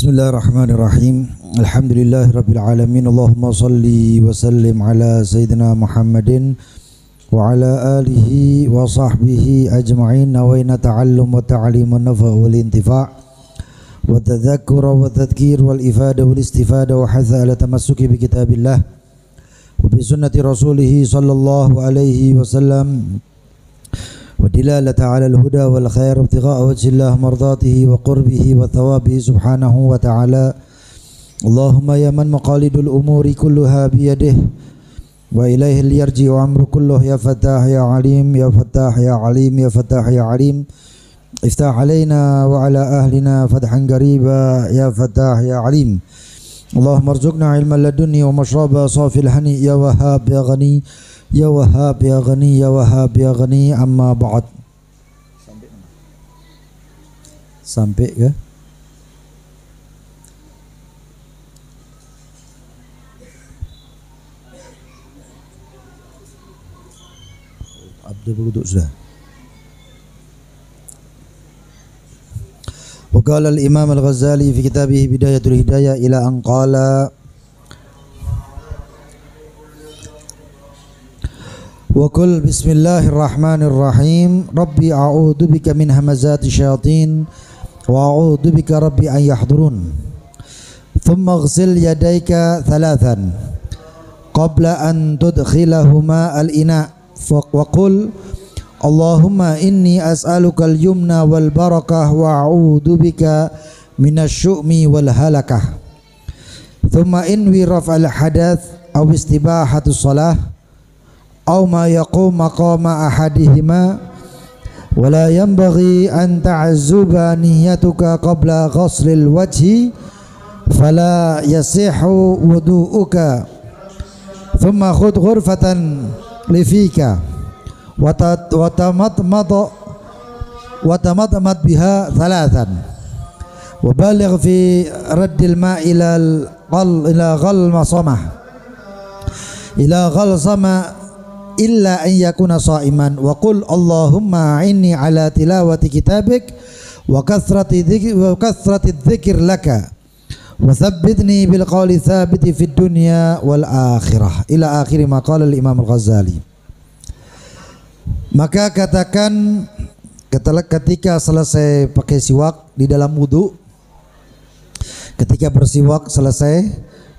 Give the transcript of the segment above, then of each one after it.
Bismillahirrahmanirrahim. Alhamdulillahirabbil alamin. Allahumma shalli wa sallim ala sayyidina Muhammadin wa ala alihi wa sahbihi ajma'in. Nawaina ta'allum wa ta'lim wa nafa' wal intifa' wa tadhakkur wa tadhkir wal ifada wal istifada wa hatha ala tamassuki bi kitabillah wa bi sunnati rasulih sallallahu alaihi wasallam ودلالة على الهدى والخير وابتغاء وجه الله مرضاته وقربه وثوابه سبحانه وتعالى. اللهم يا من مقاليد الأمور كلها بيده وإليه اليرجع أمر كله. يا فتاح يا عليم يا فتاح يا عليم يا فتاح يا عليم افتح علينا وعلى أهلنا فتحا قريبا يا فتاح يا عليم. اللهم ارزقنا علما لدني ومشربا صافي الهني يا وهاب يا غني Ya Wahhab ya Ghani ya Wahhab ya Ghani. Amma ba'd. Sampai ke Abdul Beruduk sudah. Wa qala al-Imam al-Ghazali fi kitabih Bidayatul Hidayah ila an qala wa qul bismillahirrahmanirrahim rabbi a'udzu bika min hamazati syayatin wa a'udzu bika rabbi an yahdurun. Thumma ighsil yadayka thalathan qabla an tudkhilahuma al-ina wa qul Allahumma inni as'aluka al-yumna wal barakah wa a'udzu bika minasy-syu'mi wal halakah. Thumma inwi raf'al hadath aw istibahatus shalah aw ma yaqum maqama ahadihima wa la yanbaghi an ta'azzuba niyyatuka qabla ghuslil wajhi fala yasihu wudu'uka. Thumma khudh ghurfatan lifika wa tamadmad biha thalathan wa baligh fi raddil ma'i ila ghalsama illa an yakuna sha'iman wa qul Allahumma inni ala tilawati kitabik wa kathrati dzikr laka wa thabbitni bil qawli thabiti fid dunya wal akhirah ila akhir ma qala al Imam al-Ghazali. Maka katakan ketika selesai pakai siwak di dalam wudu, ketika bersiwak selesai,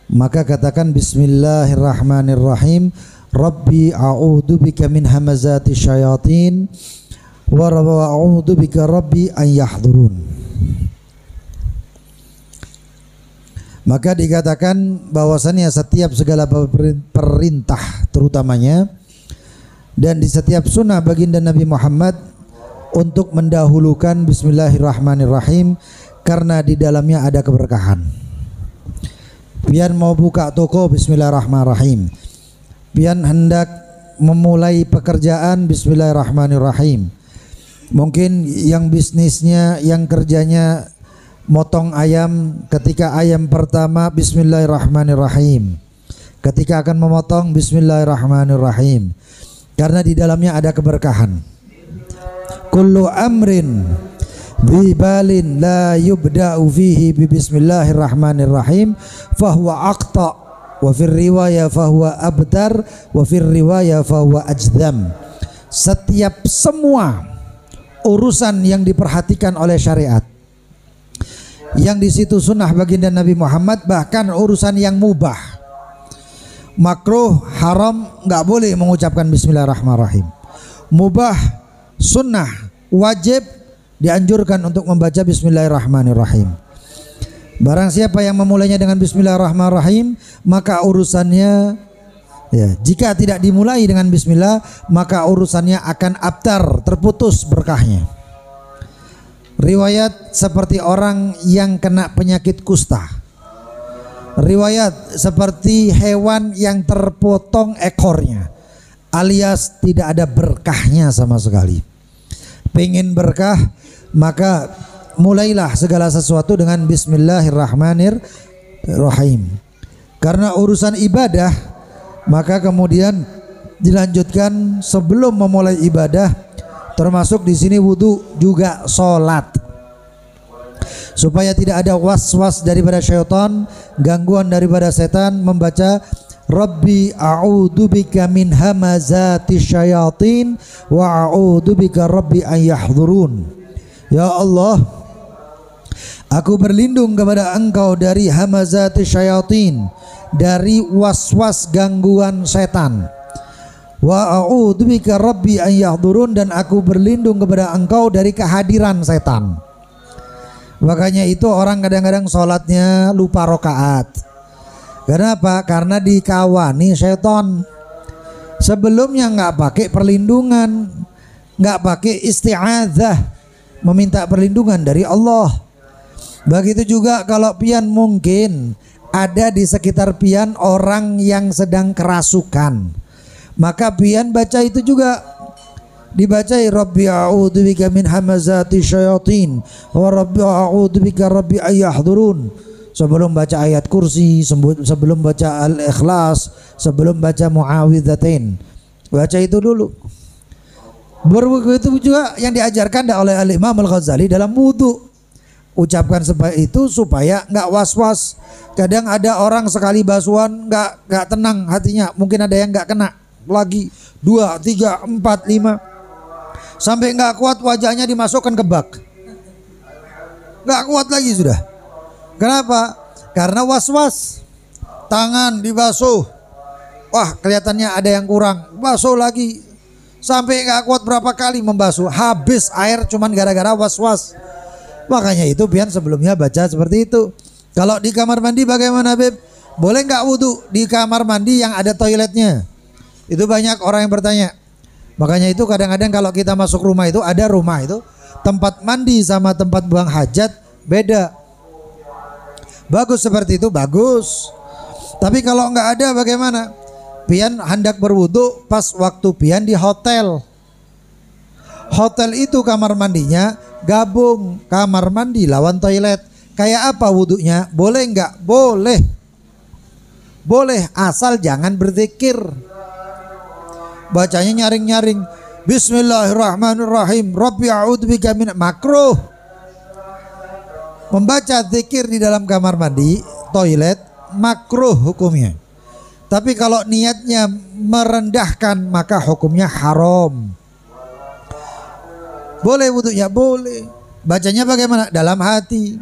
maka katakan bismillahirrahmanirrahim Rabbi a'udzu bika min hamazati syayatin wa a'udzu bika rabbi an yahdurun. Maka dikatakan bahwasannya setiap segala perintah terutamanya dan di setiap sunnah baginda Nabi Muhammad untuk mendahulukan bismillahirrahmanirrahim karena di dalamnya ada keberkahan. Pian mau buka toko bismillahirrahmanirrahim, pian hendak memulai pekerjaan bismillahirrahmanirrahim. Mungkin yang bisnisnya, yang kerjanya motong ayam, ketika ayam pertama bismillahirrahmanirrahim, ketika akan memotong bismillahirrahmanirrahim karena di dalamnya ada keberkahan. Kullu amrin bibalin la yubda'u fihi bi bismillahirrahmanirrahim fahuwa aqta wa fir riwayah fahuwa abtar wa fir riwayah fahuwa ajdam. Setiap semua urusan yang diperhatikan oleh syariat, yang di situ sunnah baginda Nabi Muhammad, bahkan urusan yang mubah, makruh, haram, nggak boleh mengucapkan bismillahirrahmanirrahim. Mubah, sunnah, wajib, dianjurkan untuk membaca bismillahirrahmanirrahim. Barang siapa yang memulainya dengan bismillahirrahmanirrahim, maka urusannya, ya, jika tidak dimulai dengan bismillah, maka urusannya akan abtar, terputus berkahnya. Riwayat seperti orang yang kena penyakit kusta, riwayat seperti hewan yang terpotong ekornya, alias tidak ada berkahnya sama sekali. Pengen berkah, maka mulailah segala sesuatu dengan bismillahirrahmanirrahim. Karena urusan ibadah, maka kemudian dilanjutkan sebelum memulai ibadah, termasuk di sini wudu juga sholat. supaya tidak ada was-was daripada syaitan, gangguan daripada setan, membaca Rabbi a'udzubika min hamazati syayatin wa a'udzubika rabbi an yahdurun. Ya Allah, aku berlindung kepada Engkau dari hamazati syayatin, dari was-was gangguan setan. Wa a'udzubika rabbi an yahdurun, dan aku berlindung kepada Engkau dari kehadiran setan. Makanya itu orang kadang-kadang sholatnya lupa rokaat. Kenapa? Karena dikawani setan. Sebelumnya nggak pakai perlindungan, nggak pakai isti'adzah, meminta perlindungan dari Allah. Begitu juga kalau pian mungkin ada di sekitar pian orang yang sedang kerasukan, maka pian baca itu juga, dibacai Rabbi a'udzubika min hamazati syayatin wa Rabbi a'udzubika rabbi ayahdurun. Sebelum baca ayat kursi, sebelum baca al-ikhlas, sebelum baca muawwidzatain, baca itu dulu. Begitu juga yang diajarkan oleh Imam Al-Ghazali dalam wudu. Ucapkan itu supaya nggak was-was. Kadang ada orang sekali basuhan nggak tenang hatinya, mungkin ada yang nggak kena lagi 2, 3, 4, 5 sampai nggak kuat wajahnya dimasukkan ke bak, nggak kuat lagi sudah. Kenapa? Karena was-was. Tangan dibasuh, wah kelihatannya ada yang kurang, basuh lagi sampai nggak kuat berapa kali membasuh, habis air cuman gara-gara was-was. Makanya itu pian sebelumnya baca seperti itu. Kalau di kamar mandi bagaimana, Beb? Boleh nggak wudhu di kamar mandi yang ada toiletnya? Itu banyak orang yang bertanya. Makanya itu kadang-kadang kalau kita masuk rumah itu, ada rumah itu tempat mandi sama tempat buang hajat beda. Bagus seperti itu, bagus. Tapi kalau nggak ada bagaimana? Pian hendak berwudu pas waktu pian di hotel. Hotel itu kamar mandinya gabung, kamar mandi lawan toilet. Kayak apa wudunya? Boleh nggak? Boleh. Boleh, asal jangan berzikir. Bacanya nyaring-nyaring. Bismillahirrahmanirrahim. Rabbi a'udzubika min, makruh. Membaca zikir di dalam kamar mandi, toilet, makruh hukumnya. Tapi kalau niatnya merendahkan, maka hukumnya haram. Boleh wudunya? Boleh. Bacanya bagaimana? Dalam hati.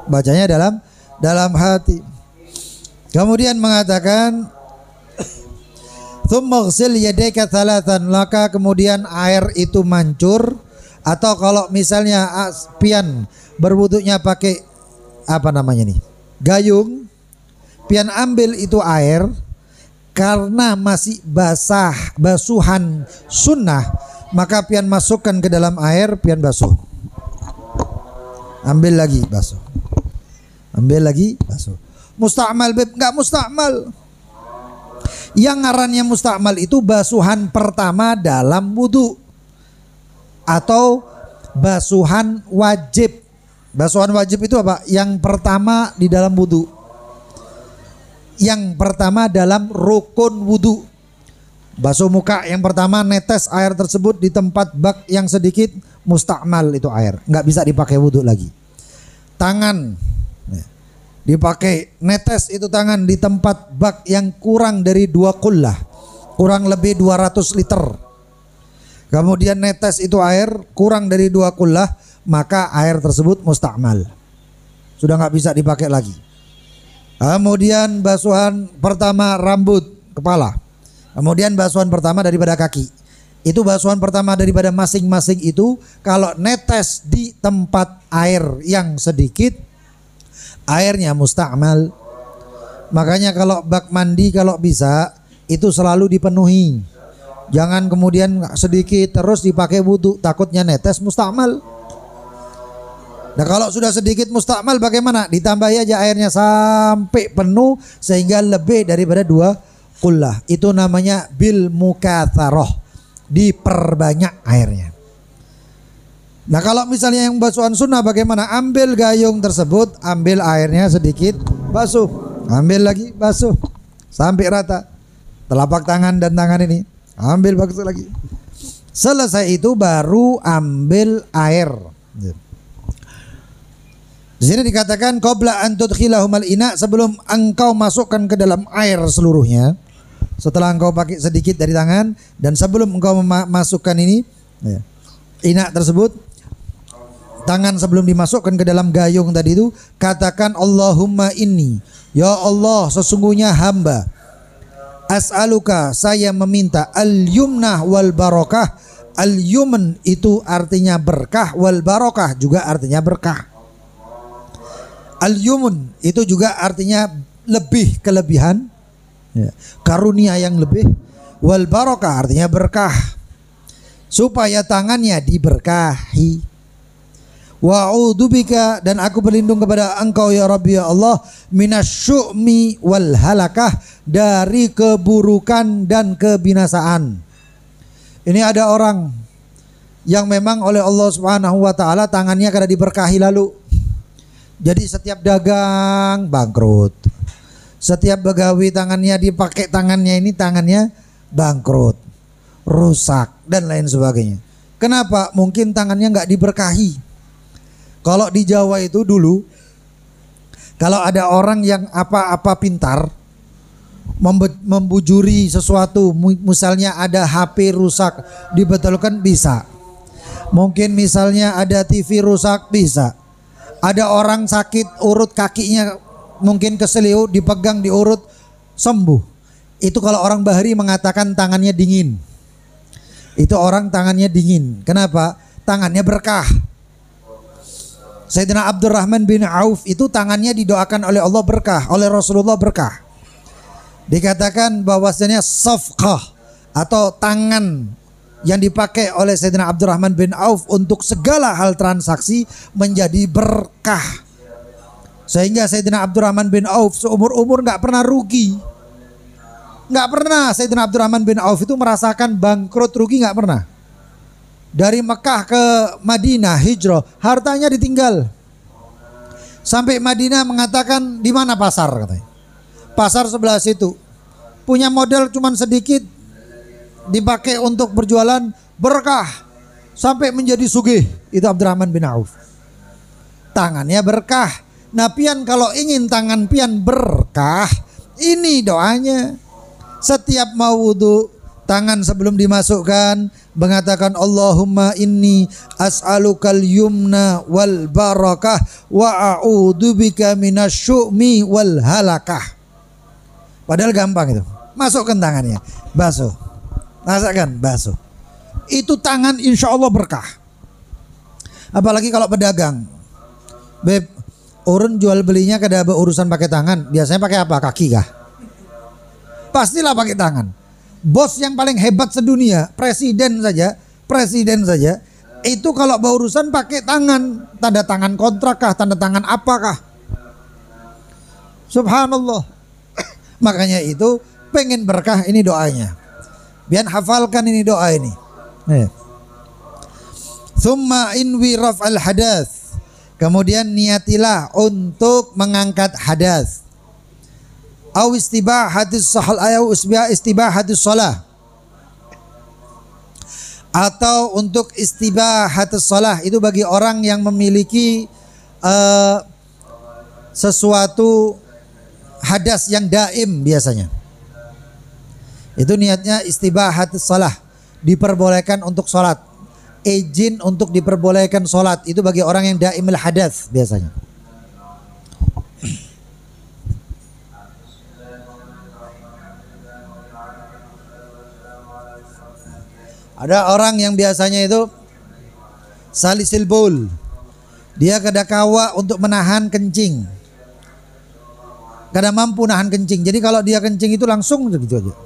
Bacanya dalam hati. Kemudian mengatakan tsumma ghsil yadayka thalathan, maka kemudian air itu mancur. Atau kalau misalnya pian berwudunya pakai apa namanya nih, gayung, pian ambil itu air karena masih basah, basuhan sunnah, maka pian masukkan ke dalam air, pian basuh, ambil lagi basuh, ambil lagi basuh. Musta'mal, Beb? Enggak musta'mal. Yang ngarannya musta'mal itu basuhan pertama dalam wudu atau basuhan wajib. Basuhan wajib itu apa? Yang pertama di dalam wudu, yang pertama dalam rukun wudu. Basuh muka yang pertama, netes air tersebut di tempat bak yang sedikit, musta'mal itu air, nggak bisa dipakai wudu lagi. Tangan dipakai, netes itu tangan di tempat bak yang kurang dari 2 qullah, kurang lebih 200 liter. Kemudian netes itu air kurang dari 2 qullah, maka air tersebut musta'mal, sudah nggak bisa dipakai lagi. Kemudian basuhan pertama rambut, kepala. Kemudian basuhan pertama daripada kaki. Itu basuhan pertama daripada masing-masing itu. Kalau netes di tempat air yang sedikit, airnya musta'mal. Makanya kalau bak mandi kalau bisa itu selalu dipenuhi. Jangan kemudian sedikit terus dipakai wudu, takutnya netes musta'mal. Nah kalau sudah sedikit musta'mal bagaimana? Ditambahi aja airnya sampai penuh sehingga lebih daripada 2 qullah. Itu namanya bil mukatsaroh, diperbanyak airnya. Nah kalau misalnya yang basuhan sunnah bagaimana? Ambil gayung tersebut, ambil airnya sedikit, basuh, ambil lagi, basuh sampai rata. Telapak tangan dan tangan ini, ambil basuh lagi. Selesai itu baru ambil air. Di sini dikatakan qabla an tudkhilahumal ina, sebelum engkau masukkan ke dalam air seluruhnya. Setelah engkau pakai sedikit dari tangan dan sebelum engkau masukkan ini ya, ina tersebut, tangan sebelum dimasukkan ke dalam gayung tadi itu, katakan Allahumma inni, ya Allah sesungguhnya hamba, as'aluka saya meminta, al-yumnah wal barakah. Al-yuman itu artinya berkah, wal barakah juga artinya berkah. Al-yumun itu juga artinya lebih, kelebihan ya, karunia yang lebih. Wal barakah artinya berkah, supaya tangannya diberkahi. Wa'udzubika, dan aku berlindung kepada engkau ya Rabbi ya Allah, minasyu'mi wal halakah, dari keburukan dan kebinasaan. Ini ada orang yang memang oleh Allah Subhanahu wa taala tangannya kada diberkahi lalu. Jadi setiap dagang bangkrut. Setiap begawi tangannya dipakai, tangannya ini tangannya bangkrut, rusak dan lain sebagainya. Kenapa? Mungkin tangannya nggak diberkahi. Kalau di Jawa itu dulu, kalau ada orang yang apa-apa pintar, membujuri sesuatu, misalnya ada HP rusak dibetulkan bisa. Mungkin misalnya ada TV rusak bisa. Ada orang sakit urut kakinya mungkin keseliu, dipegang diurut sembuh. Itu kalau orang bahari mengatakan tangannya dingin. Itu orang tangannya dingin. Kenapa? Tangannya berkah. Sayyidina Abdurrahman bin Auf itu tangannya didoakan oleh Allah berkah, oleh Rasulullah berkah. Dikatakan bahwasanya safqah atau tangan yang dipakai oleh Sayyidina Abdurrahman bin Auf untuk segala hal transaksi menjadi berkah. Sehingga Sayyidina Abdurrahman bin Auf seumur-umur nggak pernah rugi. Nggak pernah Sayyidina Abdurrahman bin Auf itu merasakan bangkrut, rugi, nggak pernah. Dari Mekah ke Madinah hijrah, hartanya ditinggal. Sampai Madinah mengatakan, di mana pasar katanya. Pasar sebelah situ. Punya modal cuman sedikit, dipakai untuk berjualan, berkah sampai menjadi sugih. Itu Abdurrahman bin Auf. Tangannya berkah. Nah pian kalau ingin tangan pian berkah, ini doanya. Setiap mau wudu, tangan sebelum dimasukkan mengatakan Allahumma inni as'alukal yumna wal barakah wa a'udzubika minasyu'mi wal halakah. Padahal gampang itu. Masukkan tangannya, basuh. Masukkan, basuh. Itu tangan insya Allah berkah. Apalagi kalau pedagang. Beb, urun jual belinya kada urusan pakai tangan. Biasanya pakai apa? Kaki kah? Pastilah pakai tangan. Bos yang paling hebat sedunia, presiden saja, itu kalau berurusan pakai tangan. Tanda tangan kontrak kah? Tanda tangan apakah? Subhanallah. Makanya itu pengen berkah, ini doanya. Biar hafalkan ini doa ini. Thumma inwi raf'al hadath. Kemudian niatilah untuk mengangkat hadas. Au istibahatus sahal ayau istibahatus shalah. Atau untuk istibahatus shalah itu bagi orang yang memiliki sesuatu hadas yang daim biasanya. Itu niatnya istibahatus shalah, diperbolehkan untuk sholat. Izin untuk diperbolehkan sholat itu bagi orang yang daimul hadas biasanya. Ada orang yang biasanya itu salisil baul, dia kada kawa untuk menahan kencing, kada mampu nahan kencing. Jadi kalau dia kencing itu langsung begitu aja.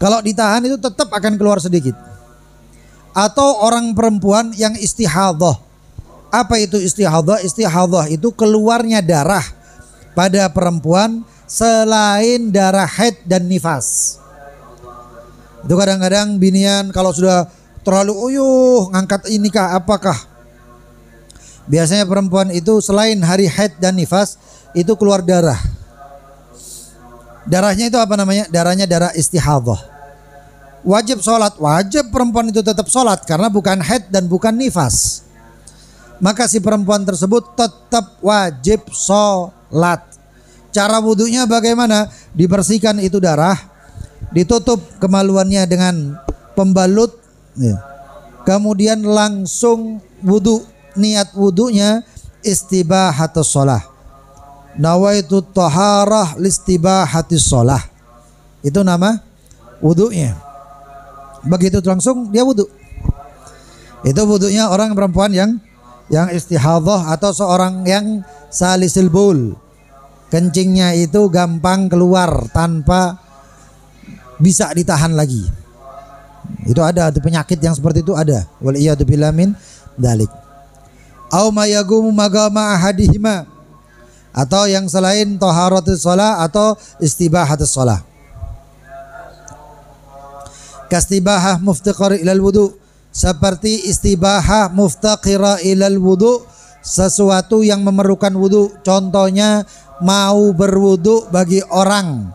Kalau ditahan itu tetap akan keluar sedikit. Atau orang perempuan yang istihadhah. Apa itu istihadhah? Istihadhah itu keluarnya darah pada perempuan selain darah haid dan nifas. Itu kadang-kadang binian kalau sudah terlalu uyuh ngangkat ini kah apakah. Biasanya perempuan itu selain hari haid dan nifas itu keluar darah. Darahnya itu apa namanya? Darahnya darah istihadhah. Wajib sholat, wajib perempuan itu tetap sholat karena bukan haid dan bukan nifas. maka si perempuan tersebut tetap wajib sholat. Cara wudhunya bagaimana? Dibersihkan itu darah, ditutup kemaluannya dengan pembalut, kemudian langsung wudhu. Niat wudhunya istibahatus sholah. Nawaitu taharah listibahatis sholah. Itu nama wudhunya. Begitu langsung dia wudhu. Itu wudhunya orang perempuan yang istihadhah atau seorang yang salisil bul. Kencingnya itu gampang keluar tanpa bisa ditahan lagi. Itu ada penyakit yang seperti itu ada. Wal iyadu billah min dalik. Au ma yagumu magama ahadihima, atau yang selain taharatus shalah atau istibahatus shalah. Kastibahah muftaqir ilal wudu, seperti istibahah muftaqira ilal wudu, sesuatu yang memerlukan wudu. Contohnya mau berwudu bagi orang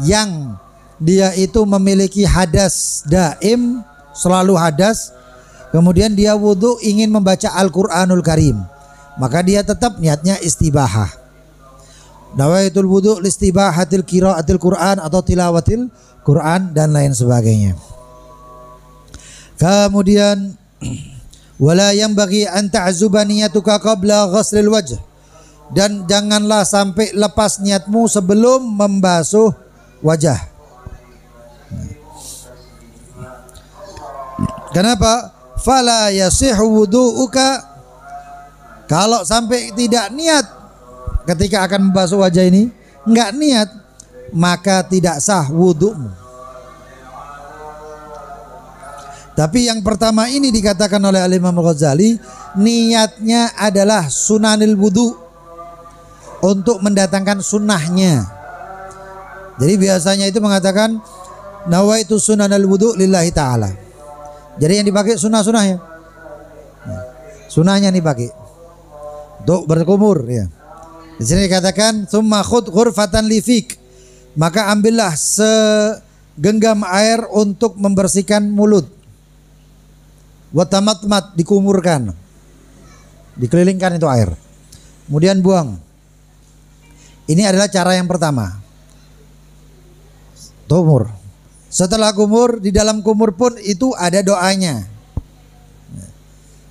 yang dia itu memiliki hadas daim, selalu hadas, kemudian dia wudu ingin membaca Al-Quranul Karim, maka dia tetap niatnya istibahah. Nawaitul wudu listibahatil qiraatil Quran atau tilawatil Quran dan lain sebagainya. Kemudian wala yanbaghi an ta'zuba niyatuka qabla ghaslil wajh, dan janganlah sampai lepas niatmu sebelum membasuh wajah. Kenapa? Fala yasihu wudu'uka, kalau sampai tidak niat ketika akan membasuh wajah ini, enggak niat, maka tidak sah wudu'mu. Tapi yang pertama ini dikatakan oleh Al-Imam Al-Ghazali, niatnya adalah sunanil wudu, untuk mendatangkan sunnahnya. Jadi biasanya itu mengatakan nawaitu sunanal wudu lillahi ta'ala. Jadi yang dipakai sunnah-sunnahnya, sunnahnya dipakai untuk berkumur ya. Di sini dikatakan tsumma khudh ghurfatan lifik, maka ambillah segenggam air untuk membersihkan mulut. Wa tamatmat, dikumurkan, dikelilingkan itu air, kemudian buang. Ini adalah cara yang pertama. Kumur. Setelah kumur, di dalam kumur pun itu ada doanya.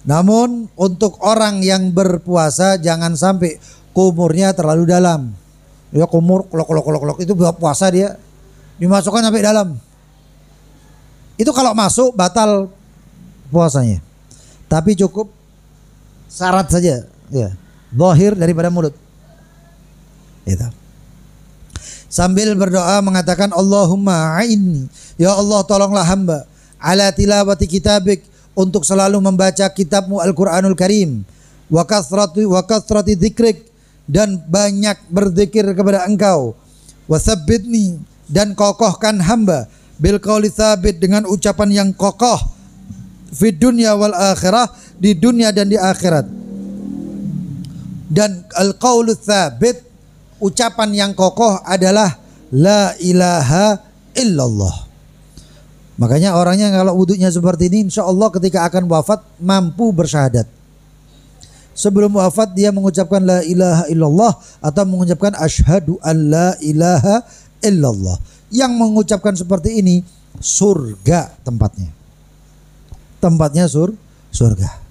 Namun untuk orang yang berpuasa jangan sampai kumurnya terlalu dalam. Ya kumur kolok itu puasa dia dimasukkan sampai dalam. Itu kalau masuk batal puasanya. Tapi cukup syarat saja ya, zahir daripada mulut. Itu. Sambil berdoa mengatakan Allahumma a'inni, ya Allah tolonglah hamba, ala tilawati kitabik, untuk selalu membaca kitabmu Al-Quranul Karim, wa kathrati dzikrik, dan banyak berzikir kepada engkau, wa tsabbitni, dan kokohkan hamba, bil qauli tsabit, dengan ucapan yang kokoh, fid dunya wal akhirah, di dunia dan di akhirat. Dan al-qaulu tsabit, ucapan yang kokoh adalah la ilaha illallah. Makanya orangnya kalau wudhunya seperti ini, insya Allah ketika akan wafat mampu bersyahadat. Sebelum wafat dia mengucapkan la ilaha illallah atau mengucapkan asyhadu an la ilaha illallah. Yang mengucapkan seperti ini surga tempatnya. Tempatnya surga.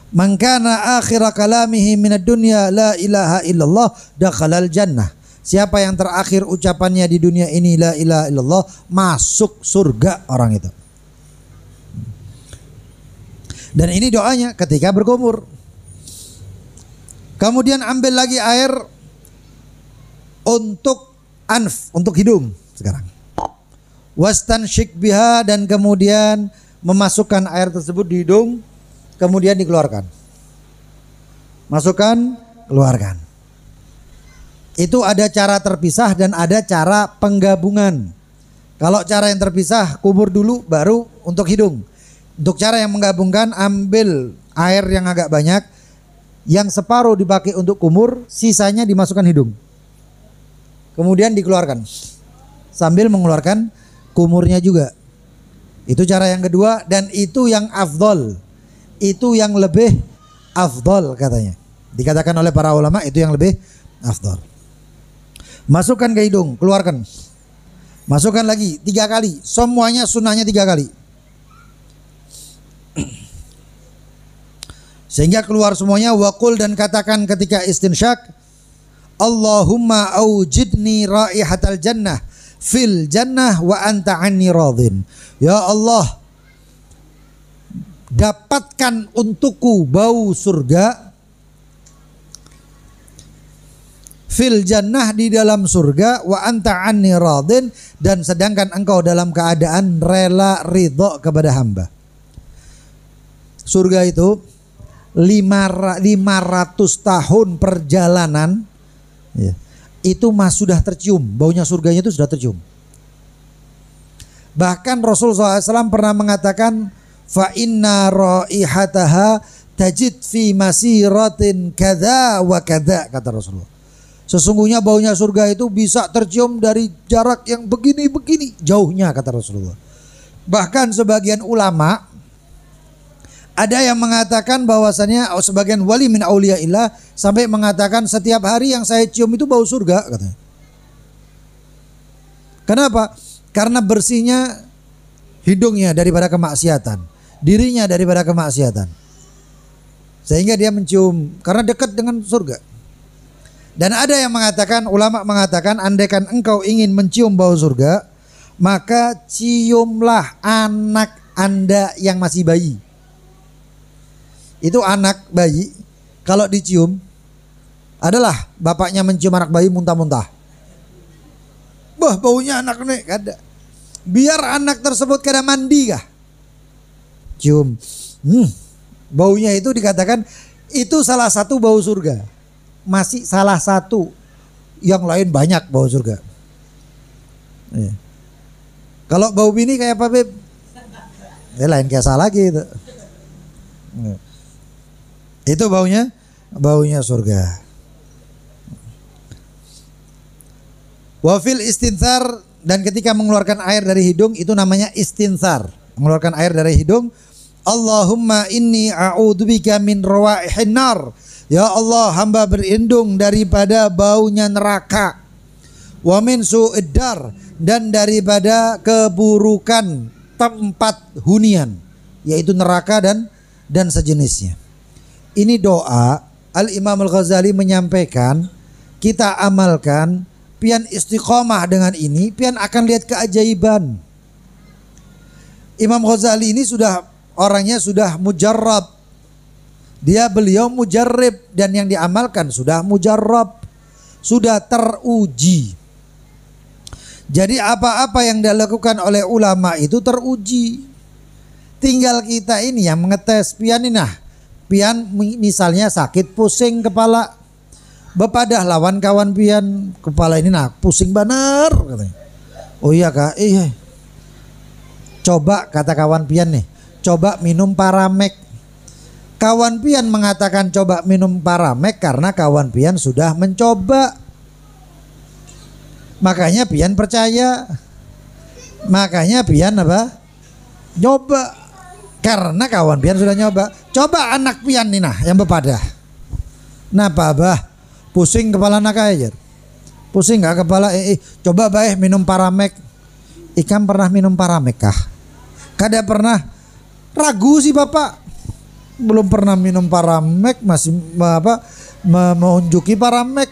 Man kana akhira kalamihi minad dunya la ilaha illallah dakhalal jannah. Siapa yang terakhir ucapannya di dunia ini la ilaha illallah, masuk surga orang itu. Dan ini doanya ketika berkumur. Kemudian ambil lagi air untuk anf, untuk hidung sekarang. Wastansyik biha, dan kemudian memasukkan air tersebut di hidung, kemudian dikeluarkan. Masukkan, keluarkan. Itu ada cara terpisah dan ada cara penggabungan. Kalau cara yang terpisah, kubur dulu baru untuk hidung. Untuk cara yang menggabungkan, ambil air yang agak banyak, yang separuh dipakai untuk kumur, sisanya dimasukkan hidung. Kemudian dikeluarkan sambil mengeluarkan kumurnya juga. Itu cara yang kedua, dan itu yang afdol, itu yang lebih afdal katanya. Dikatakan oleh para ulama itu yang lebih afdal. Masukkan ke hidung, keluarkan. Masukkan lagi 3 kali. Semuanya sunnahnya 3 kali. Sehingga keluar semuanya. Waqul, dan katakan ketika istinsyak, Allahumma aujidni raihatal jannah fil jannah wa anta anni radin. Ya Allah, dapatkan untukku bau surga fil jannah, di dalam surga, wa anta anni radin, dan sedangkan engkau dalam keadaan rela ridho kepada hamba. Surga itu 500 tahun perjalanan ya, itu sudah tercium, baunya surganya itu sudah tercium. Bahkan Rasulullah SAW pernah mengatakan, fa inna raihataha tajid fi masiratin kadza wa kadza, kata Rasulullah. Sesungguhnya baunya surga itu bisa tercium dari jarak yang begini-begini jauhnya, kata Rasulullah. Bahkan sebagian ulama ada yang mengatakan bahwasannya sebagian wali min auliyaillah sampai mengatakan setiap hari yang saya cium itu bau surga, katanya. Kenapa? Karena bersihnya hidungnya daripada kemaksiatan, dirinya daripada kemaksiatan, sehingga dia mencium karena dekat dengan surga. Dan ada yang mengatakan, ulama mengatakan, andaikan engkau ingin mencium bau surga, maka ciumlah anak Anda yang masih bayi. Itu anak bayi kalau dicium adalah bapaknya mencium anak bayi muntah-muntah. Bah, baunya anak nih, ada. Biar anak tersebut kada mandi kah? Cium. Baunya itu dikatakan itu salah satu bau surga. Masih salah satu, yang lain banyak bau surga. Ya. Kalau bau bini kayak apa, Beb? Ya lain kayak salah lagi itu. Ya. Itu baunya surga. Wafil istinthar, dan ketika mengeluarkan air dari hidung itu namanya istinthar, mengeluarkan air dari hidung. Allahumma inni a'udzubika min rawaihin nar. Ya Allah, hamba berlindung daripada baunya neraka. Wa min su'id dar, dan daripada keburukan tempat hunian, yaitu neraka dan sejenisnya. Ini doa Al-Imam Al-Ghazali menyampaikan, kita amalkan, pian istiqomah dengan ini, pian akan lihat keajaiban. Imam Ghazali ini orangnya sudah mujarrab. Beliau mujarrib, dan yang diamalkan sudah mujarrab, sudah teruji. Jadi apa-apa yang dilakukan oleh ulama itu teruji. Tinggal kita ini yang mengetes. Pian misalnya sakit pusing kepala, bepadah lawan kawan pian, kepala ini pusing benar katanya. Oh iya kak, iya. Coba, kata kawan pian nih, coba minum Paramek. Kawan pian mengatakan coba minum Paramek karena kawan pian sudah mencoba. Makanya pian percaya. Makanya pian nyoba. Karena kawan pian sudah nyoba. Coba anak pian nih yang bepadah. Napa bah? Pusing kepala nak aja. Pusing gak kepala? Coba baik minum Paramek. Ikam pernah minum Paramek kah? Kada pernah. Ragu sih bapak. Belum pernah minum Paramek, masih menunjuki Paramek.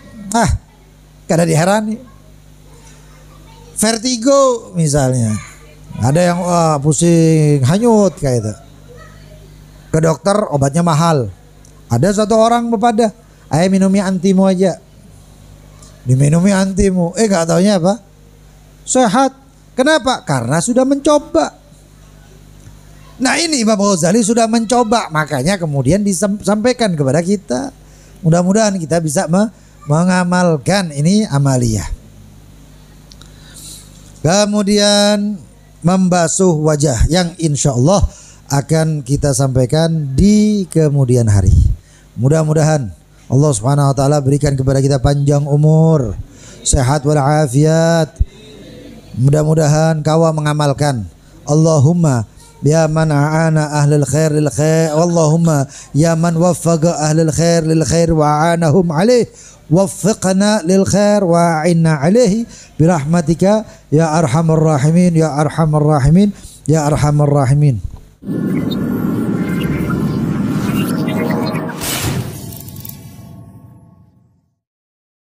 Kada diherani. Vertigo misalnya, ada yang pusing hanyut kayak itu, ke dokter obatnya mahal. Ada satu orang bepadah, ayo minumi antimu aja. Diminumi antimu, gak taunya apa? Sehat. Kenapa? Karena sudah mencoba. Nah ini Imam Ghazali sudah mencoba, makanya kemudian disampaikan kepada kita. Mudah-mudahan kita bisa mengamalkan ini amaliyah. Kemudian membasuh wajah, yang insya Allah akan kita sampaikan di kemudian hari. Mudah-mudahan Allah Subhanahu wa taala berikan kepada kita panjang umur, sehat walafiat. Mudah-mudahan kawa mengamalkan. Allahumma ya man a'ana ahlul khair lil khair, Allahumma ya man waffaqa ahlul khair lil khair wa a'anahum alaih, waffiqna lil khair wa a'inna alaihi birahmatika ya arhamar rahimin ya arhamar rahimin ya arhamar rahimin.